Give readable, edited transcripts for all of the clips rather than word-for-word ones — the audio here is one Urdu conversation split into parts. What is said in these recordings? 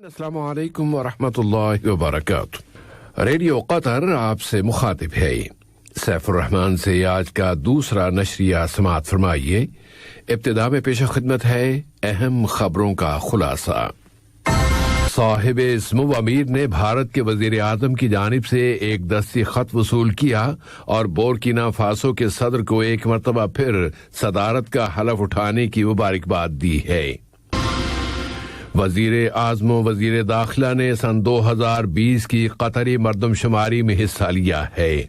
السلام علیکم ورحمۃ اللہ وبرکاتہ۔ ریڈیو قطر آپ سے مخاطب ہے۔ سیف الرحمان سے آج کا دوسرا نشریہ سماعت فرمائیے۔ ابتدا میں پیش خدمت ہے اہم خبروں کا خلاصہ۔ صاحب سمو امیر نے بھارت کے وزیر اعظم کی جانب سے ایک دستی خط وصول کیا اور بورکینا فاسو کے صدر کو ایک مرتبہ پھر صدارت کا حلف اٹھانے کی مبارکباد دی ہے۔ وزیر اعظم و وزیر داخلہ نے سن 2020 کی قطری مردم شماری میں حصہ لیا ہے۔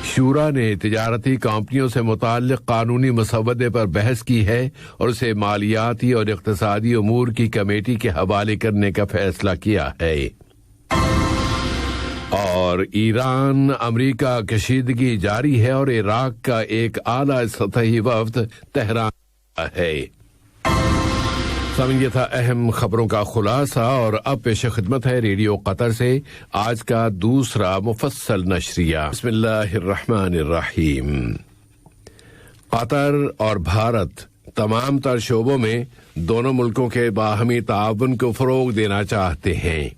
شورا نے تجارتی کمپنیوں سے متعلق قانونی مسودے پر بحث کی ہے اور اسے مالیاتی اور اقتصادی امور کی کمیٹی کے حوالے کرنے کا فیصلہ کیا ہے۔ اور ایران امریکہ کشیدگی جاری ہے اور عراق کا ایک اعلیٰ سطحی وفد تہران ہے۔ سامعین، یہ تھا اہم خبروں کا خلاصہ، اور اب پیش خدمت ہے ریڈیو قطر سے آج کا دوسرا مفصل نشریہ۔ بسم اللہ الرحمن الرحیم۔ قطر اور بھارت تمام تر شعبوں میں دونوں ملکوں کے باہمی تعاون کو فروغ دینا چاہتے ہیں،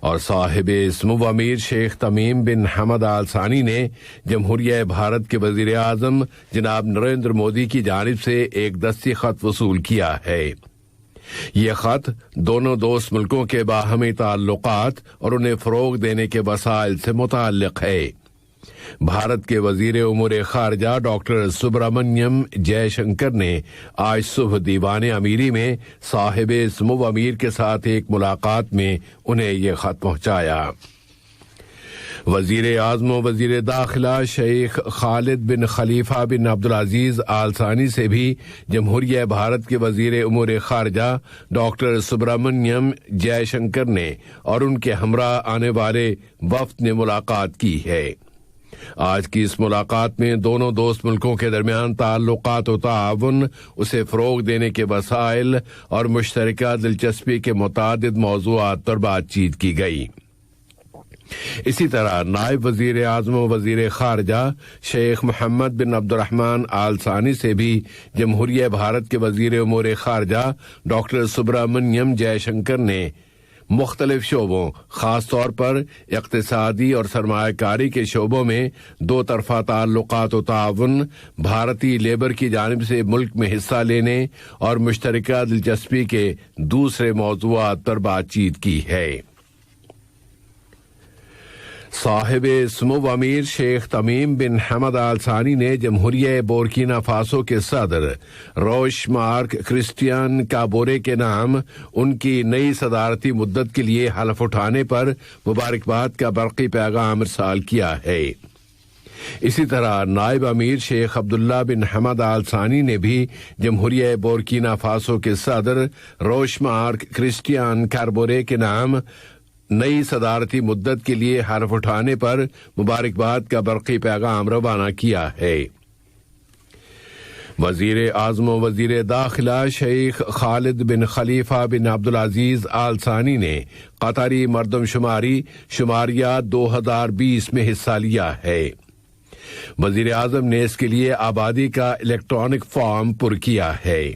اور صاحب سمو امیر شیخ تمیم بن حمد آل ثانی نے جمہوریہ بھارت کے وزیر اعظم جناب نریندر مودی کی جانب سے ایک دستی خط وصول کیا ہے۔ یہ خط دونوں دوست ملکوں کے باہمی تعلقات اور انہیں فروغ دینے کے وسائل سے متعلق ہے۔ بھارت کے وزیر امور خارجہ ڈاکٹر سبرامنیم جے شنکر نے آج صبح دیوان امیری میں صاحب سمو امیر کے ساتھ ایک ملاقات میں انہیں یہ خط پہنچایا۔ وزیر اعظم و وزیر داخلہ شیخ خالد بن خلیفہ بن عبدالعزیز آل ثانی سے بھی جمہوریہ بھارت کے وزیر امور خارجہ ڈاکٹر سبرامنیم جے شنکر نے اور ان کے ہمراہ آنے والے وفد نے ملاقات کی ہے۔ آج کی اس ملاقات میں دونوں دوست ملکوں کے درمیان تعلقات و تعاون، اسے فروغ دینے کے وسائل اور مشترکہ دلچسپی کے متعدد موضوعات پر بات چیت کی گئی۔ اسی طرح نائب وزیر اعظم و وزیر خارجہ شیخ محمد بن عبد الرحمن آل ثانی سے بھی جمہوریہ بھارت کے وزیر امور خارجہ ڈاکٹر سبرامنیم جے شنکر نے مختلف شعبوں، خاص طور پر اقتصادی اور سرمایہ کاری کے شعبوں میں دو طرفہ تعلقات و تعاون، بھارتی لیبر کی جانب سے ملک میں حصہ لینے اور مشترکہ دلچسپی کے دوسرے موضوعات پر بات چیت کی ہے۔ صاحب سمو امیر شیخ تمیم بن حمد آل ثانی نے جمہوریہ بورکینا فاسو کے صدر روش مارک کرسٹیان کابورے کے نام ان کی نئی صدارتی مدت کے لیے حلف اٹھانے پر مبارکباد کا برقی پیغام ارسال کیا ہے۔ اسی طرح نائب امیر شیخ عبداللہ بن حمد آل ثانی نے بھی جمہوریہ بورکینا فاسو کے صدر روش مارک کرسٹیان کابورے کے نام نئی صدارتی مدت کے لیے حلف اٹھانے پر مبارکباد کا برقی پیغام روانہ کیا ہے۔ وزیر اعظم و وزیر داخلہ شیخ خالد بن خلیفہ بن عبدالعزیز آل ثانی نے قطری مردم شماری شماریات 2020 میں حصہ لیا ہے۔ وزیر اعظم نے اس کے لیے آبادی کا الیکٹرانک فارم پر کیا ہے۔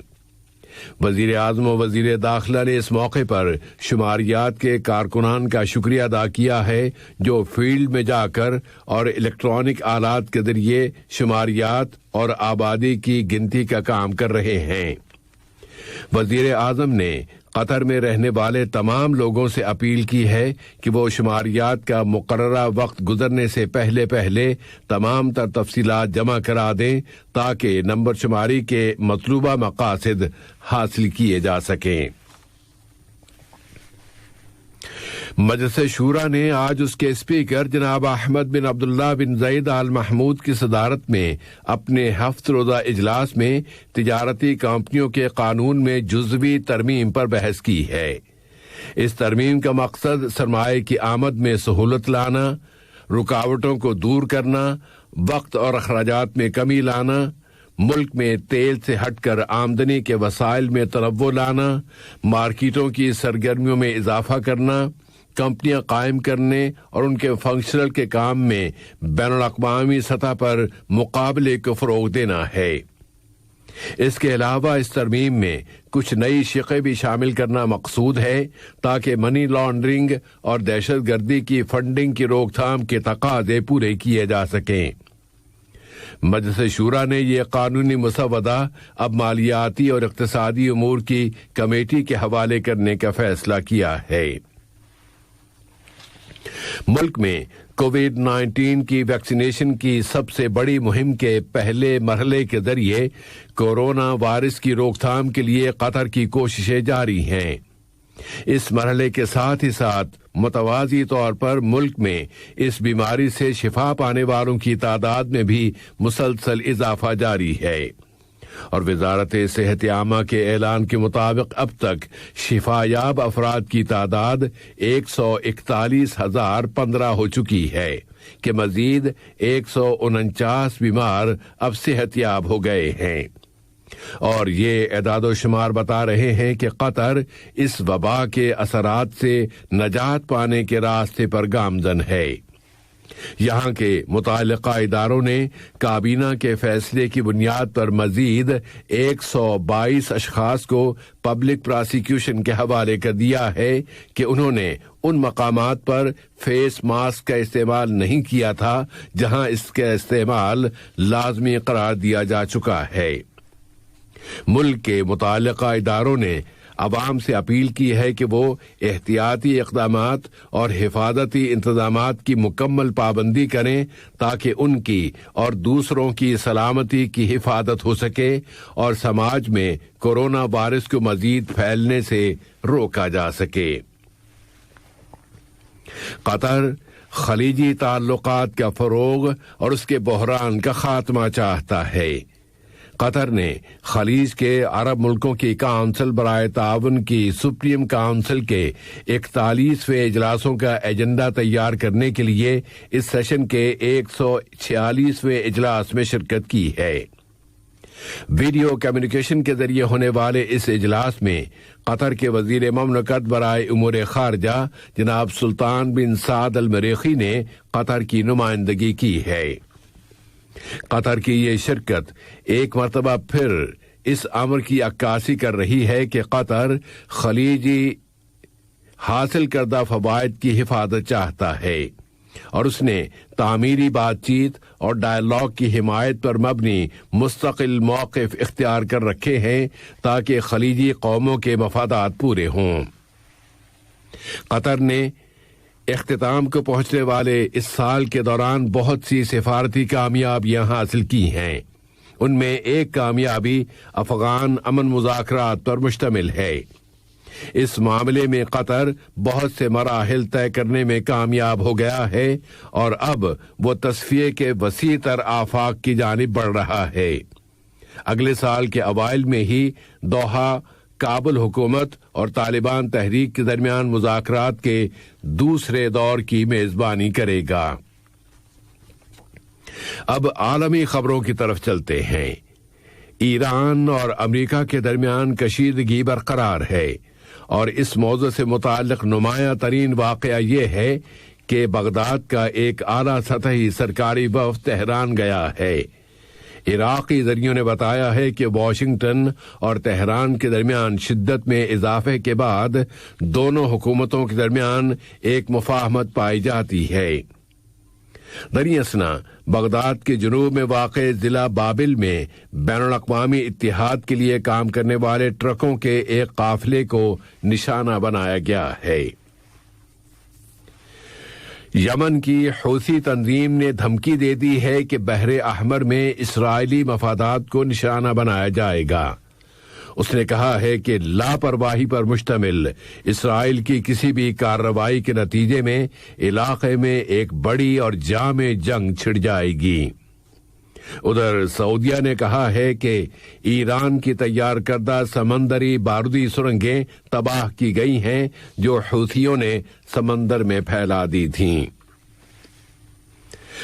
وزیر اعظم و وزیر داخلہ نے اس موقع پر شماریات کے کارکنان کا شکریہ ادا کیا ہے جو فیلڈ میں جا کر اور الیکٹرانک آلات کے ذریعے شماریات اور آبادی کی گنتی کا کام کر رہے ہیں۔ وزیر اعظم نے قطر میں رہنے والے تمام لوگوں سے اپیل کی ہے کہ وہ شماریات کا مقررہ وقت گزرنے سے پہلے تمام تر تفصیلات جمع کرا دیں تاکہ نمبر شماری کے مطلوبہ مقاصد حاصل کیے جا سکیں۔ مجلس شورا نے آج اس کے اسپیکر جناب احمد بن عبداللہ بن زید آل محمود کی صدارت میں اپنے ہفت روزہ اجلاس میں تجارتی کمپنیوں کے قانون میں جزوی ترمیم پر بحث کی ہے۔ اس ترمیم کا مقصد سرمایہ کی آمد میں سہولت لانا، رکاوٹوں کو دور کرنا، وقت اور اخراجات میں کمی لانا، ملک میں تیل سے ہٹ کر آمدنی کے وسائل میں تنوع لانا، مارکیٹوں کی سرگرمیوں میں اضافہ کرنا، کمپنیاں قائم کرنے اور ان کے فنکشنل کے کام میں بین الاقوامی سطح پر مقابلے کو فروغ دینا ہے۔ اس کے علاوہ اس ترمیم میں کچھ نئی شقیں بھی شامل کرنا مقصود ہے تاکہ منی لانڈرنگ اور دہشت گردی کی فنڈنگ کی روک تھام کے تقاضے پورے کیے جا سکیں۔ مجلس شورا نے یہ قانونی مسودہ اب مالیاتی اور اقتصادی امور کی کمیٹی کے حوالے کرنے کا فیصلہ کیا ہے۔ ملک میں کووڈ-19 کی ویکسینیشن کی سب سے بڑی مہم کے پہلے مرحلے کے ذریعے کورونا وائرس کی روک تھام کے لیے قطر کی کوششیں جاری ہیں۔ اس مرحلے کے ساتھ ہی ساتھ متوازی طور پر ملک میں اس بیماری سے شفا پانے والوں کی تعداد میں بھی مسلسل اضافہ جاری ہے، اور وزارت صحت عامہ کے اعلان کے مطابق اب تک شفا یاب افراد کی تعداد 141,015 ہو چکی ہے کہ مزید 149 بیمار اب صحت یاب ہو گئے ہیں، اور یہ اعداد و شمار بتا رہے ہیں کہ قطر اس وبا کے اثرات سے نجات پانے کے راستے پر گامزن ہے۔ یہاں کے متعلقہ اداروں نے کابینہ کے فیصلے کی بنیاد پر مزید 122 اشخاص کو پبلک پراسیکیوشن کے حوالے کر دیا ہے کہ انہوں نے ان مقامات پر فیس ماسک کا استعمال نہیں کیا تھا جہاں اس کا استعمال لازمی قرار دیا جا چکا ہے۔ ملک کے متعلقہ اداروں نے عوام سے اپیل کی ہے کہ وہ احتیاطی اقدامات اور حفاظتی انتظامات کی مکمل پابندی کریں تاکہ ان کی اور دوسروں کی سلامتی کی حفاظت ہو سکے اور سماج میں کورونا وائرس کو مزید پھیلنے سے روکا جا سکے۔ قطر خلیجی تعلقات کا فروغ اور اس کے بحران کا خاتمہ چاہتا ہے۔ قطر نے خلیج کے عرب ملکوں کی کونسل برائے تعاون کی سپریم کونسل کے 41ویں اجلاسوں کا ایجنڈا تیار کرنے کے لیے اس سیشن کے 146ویں اجلاس میں شرکت کی ہے۔ ویڈیو کمیونیکیشن کے ذریعے ہونے والے اس اجلاس میں قطر کے وزیر مملکت برائے امور خارجہ جناب سلطان بن سعد المریخی نے قطر کی نمائندگی کی ہے۔ قطر کی یہ شرکت ایک مرتبہ پھر اس امر کی عکاسی کر رہی ہے کہ قطر خلیجی حاصل کردہ فوائد کی حفاظت چاہتا ہے، اور اس نے تعمیری بات چیت اور ڈائیلاگ کی حمایت پر مبنی مستقل موقف اختیار کر رکھے ہیں تاکہ خلیجی قوموں کے مفادات پورے ہوں۔ قطر نے اختتام کو پہنچنے والے اس سال کے دوران بہت سی سفارتی کامیابیاں حاصل کی ہیں۔ ان میں ایک کامیابی افغان امن مذاکرات پر مشتمل ہے۔ اس معاملے میں قطر بہت سے مراحل طے کرنے میں کامیاب ہو گیا ہے اور اب وہ تصفیے کے وسیع تر آفاق کی جانب بڑھ رہا ہے۔ اگلے سال کے اوائل میں ہی دوحہ کابل حکومت اور طالبان تحریک کے درمیان مذاکرات کے دوسرے دور کی میزبانی کرے گا۔ اب عالمی خبروں کی طرف چلتے ہیں۔ ایران اور امریکہ کے درمیان کشیدگی برقرار ہے، اور اس موضوع سے متعلق نمایاں ترین واقعہ یہ ہے کہ بغداد کا ایک اعلیٰ سطحی سرکاری وفد تہران گیا ہے۔ عراقی ذرائع نے بتایا ہے کہ واشنگٹن اور تہران کے درمیان شدت میں اضافے کے بعد دونوں حکومتوں کے درمیان ایک مفاہمت پائی جاتی ہے۔ دریں اثنا بغداد کے جنوب میں واقع ضلع بابل میں بین الاقوامی اتحاد کے لیے کام کرنے والے ٹرکوں کے ایک قافلے کو نشانہ بنایا گیا ہے۔ یمن کی حوثی تنظیم نے دھمکی دے دی ہے کہ بحر احمر میں اسرائیلی مفادات کو نشانہ بنایا جائے گا۔ اس نے کہا ہے کہ لاپرواہی پر مشتمل اسرائیل کی کسی بھی کارروائی کے نتیجے میں علاقے میں ایک بڑی اور جامع جنگ چھڑ جائے گی۔ ادھر سعودیہ نے کہا ہے کہ ایران کی تیار کردہ سمندری بارودی سرنگیں تباہ کی گئی ہیں جو حوثیوں نے سمندر میں پھیلا دی تھیں۔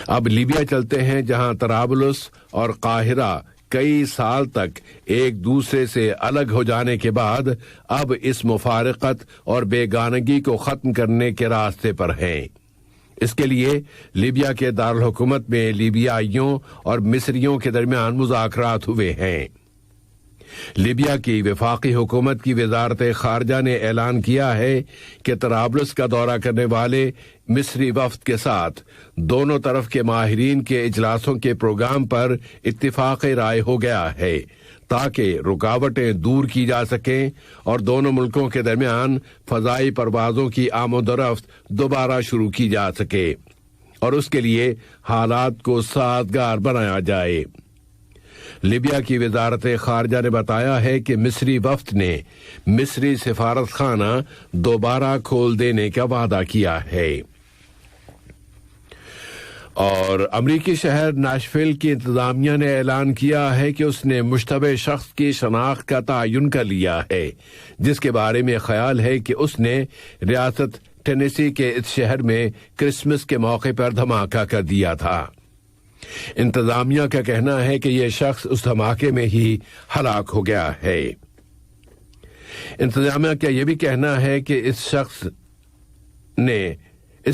اب لیبیا چلتے ہیں، جہاں طرابلس اور قاہرہ کئی سال تک ایک دوسرے سے الگ ہو جانے کے بعد اب اس مفارقت اور بیگانگی کو ختم کرنے کے راستے پر ہیں۔ اس کے لیے لیبیا کے دارالحکومت میں لیبیائیوں اور مصریوں کے درمیان مذاکرات ہوئے ہیں۔ لیبیا کی وفاقی حکومت کی وزارت خارجہ نے اعلان کیا ہے کہ طرابلس کا دورہ کرنے والے مصری وفد کے ساتھ دونوں طرف کے ماہرین کے اجلاسوں کے پروگرام پر اتفاق رائے ہو گیا ہے تاکہ رکاوٹیں دور کی جا سکیں اور دونوں ملکوں کے درمیان فضائی پروازوں کی آمد و رفت دوبارہ شروع کی جا سکے اور اس کے لیے حالات کو سازگار بنایا جائے۔ لیبیا کی وزارت خارجہ نے بتایا ہے کہ مصری وفد نے مصری سفارت خانہ دوبارہ کھول دینے کا وعدہ کیا ہے۔ اور امریکی شہر نیشویل کی انتظامیہ نے اعلان کیا ہے کہ اس نے مشتبہ شخص کی شناخت کا تعین کر لیا ہے جس کے بارے میں خیال ہے کہ اس نے ریاست ٹینیسی کے اس شہر میں کرسمس کے موقع پر دھماکہ کر دیا تھا۔ انتظامیہ کا کہنا ہے کہ یہ شخص اس دھماکے میں ہی ہلاک ہو گیا ہے۔ انتظامیہ کا یہ بھی کہنا ہے کہ اس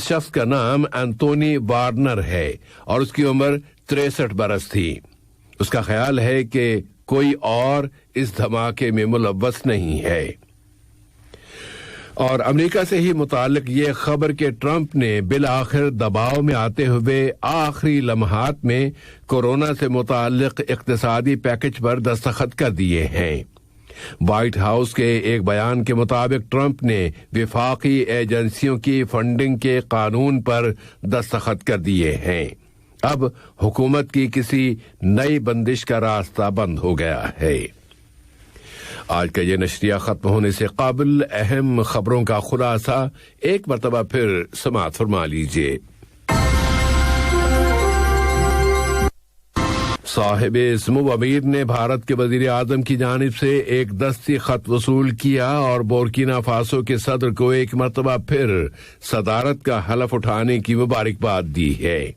شخص کا نام اینتونی وارنر ہے اور اس کی عمر 63 برس تھی۔ اس کا خیال ہے کہ کوئی اور اس دھماکے میں ملوث نہیں ہے۔ اور امریکہ سے ہی متعلق یہ خبر کہ ٹرمپ نے بالآخر دباؤ میں آتے ہوئے آخری لمحات میں کورونا سے متعلق اقتصادی پیکج پر دستخط کر دیے ہیں۔ وائٹ ہاؤس کے ایک بیان کے مطابق ٹرمپ نے وفاقی ایجنسیوں کی فنڈنگ کے قانون پر دستخط کر دیے ہیں۔ اب حکومت کی کسی نئی بندش کا راستہ بند ہو گیا ہے۔ آج کا یہ نشریہ ختم ہونے سے قبل اہم خبروں کا خلاصہ ایک مرتبہ پھر سماعت فرما لیجیے۔ صاحب سمو امیر نے بھارت کے وزیر اعظم کی جانب سے ایک دستی خط وصول کیا اور بورکینا فاسو کے صدر کو ایک مرتبہ پھر صدارت کا حلف اٹھانے کی مبارکباد دی ہے۔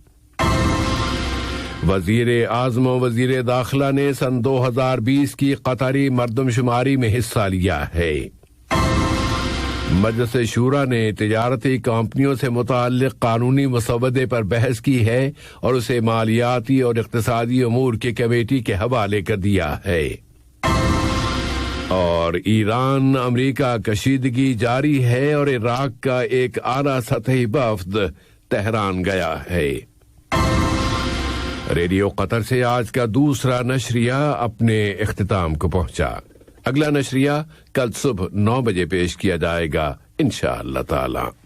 وزیر اعظم و وزیر داخلہ نے سن 2020 کی قطری مردم شماری میں حصہ لیا ہے۔ مجلس شورا نے تجارتی کمپنیوں سے متعلق قانونی مسودے پر بحث کی ہے اور اسے مالیاتی اور اقتصادی امور کی کمیٹی کے حوالے کر دیا ہے۔ اور ایران امریکہ کشیدگی جاری ہے اور عراق کا ایک اعلیٰ سطحی وفد تہران گیا ہے۔ ریڈیو قطر سے آج کا دوسرا نشریہ اپنے اختتام کو پہنچا۔ اگلا نشریہ کل صبح 9 بجے پیش کیا جائے گا انشاءاللہ تعالی۔